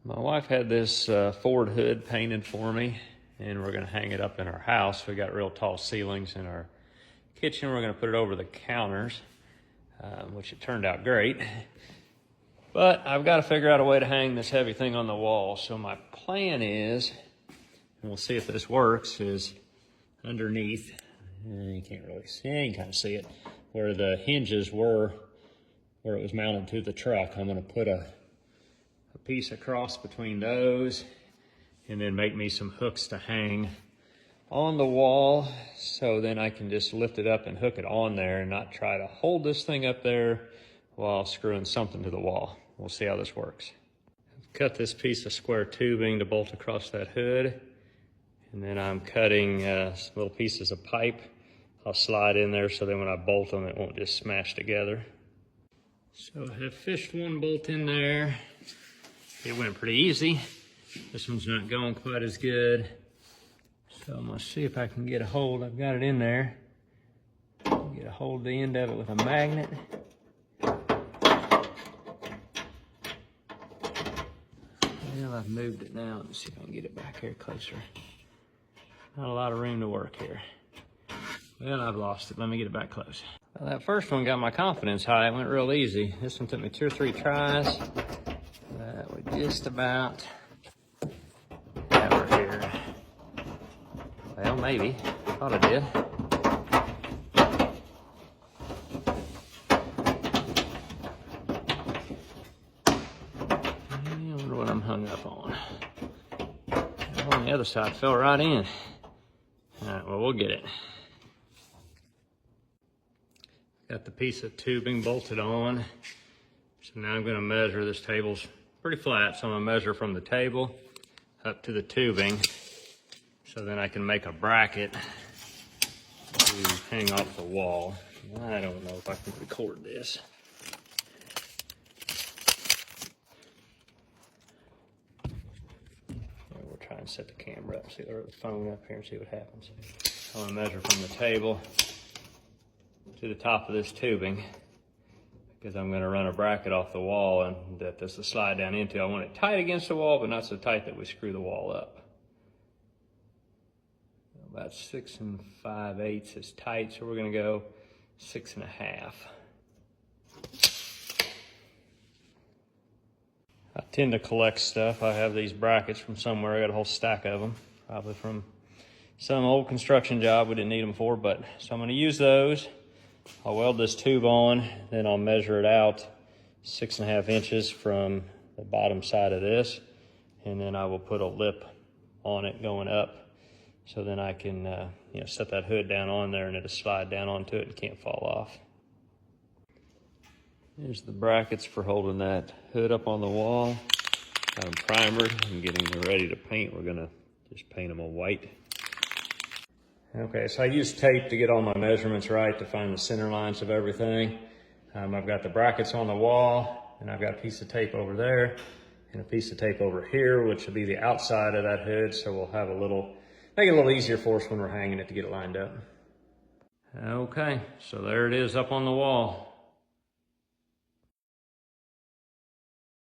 My wife had this Ford hood painted for me, and we're gonna hang it up in our house. We got real tall ceilings in our kitchen. We're gonna put it over the counters, which it turned out great. But I've got to figure out a way to hang this heavy thing on the wall. So my plan is, and we'll see if this works, is underneath, you can't really see, you can kind of see it, where the hinges were, where it was mounted to the truck. I'm gonna put a piece across between those and then make me some hooks to hang on the wall, so then I can just lift it up and hook it on there and not try to hold this thing up there while screwing something to the wall. We'll see how this works. I've cut this piece of square tubing to bolt across that hood, and then I'm cutting some little pieces of pipe. I'll slide in there so then when I bolt them it won't just smash together. So I have fished one bolt in there. It went pretty easy. This one's not going quite as good. So I'm gonna see if I can get a hold. I've got it in there. Get a hold of the end of it with a magnet. Well, I've moved it now. Let's see if I can get it back here closer. Not a lot of room to work here. Well, I've lost it. Let me get it back close. Well, that first one got my confidence high. It went real easy. This one took me 2 or 3 tries. We're just about over here. Well, maybe. Thought I did. I wonder what I'm hung up on. On the other side, fell right in. All right, well, we'll get it. Got the piece of tubing bolted on. So now I'm gonna measure. This table's pretty flat, so I'm gonna measure from the table up to the tubing, so then I can make a bracket to hang off the wall. I don't know if I can record this. We'll try and set the camera up, or the phone up here and see what happens. I'm gonna measure from the table to the top of this tubing, because I'm gonna run a bracket off the wall and that this will slide down into. I want it tight against the wall, but not so tight that we screw the wall up. About 6 5/8 is tight, so we're gonna go 6 1/2. I tend to collect stuff. I have these brackets from somewhere. I got a whole stack of them, probably from some old construction job we didn't need them for, but so I'm gonna use those. I'll weld this tube on, then I'll measure it out 6 1/2 inches from the bottom side of this, and then I will put a lip on it going up, so then I can set that hood down on there and it'll slide down onto it and can't fall off. Here's the brackets for holding that hood up on the wall. Got them primered. I'm getting them ready to paint. We're gonna just paint them a white. Okay, so I use tape to get all my measurements right, to find the center lines of everything. I've got the brackets on the wall, and I've got a piece of tape over there, and a piece of tape over here, which will be the outside of that hood, so we'll have make it a little easier for us when we're hanging it to get it lined up. Okay, so there it is up on the wall.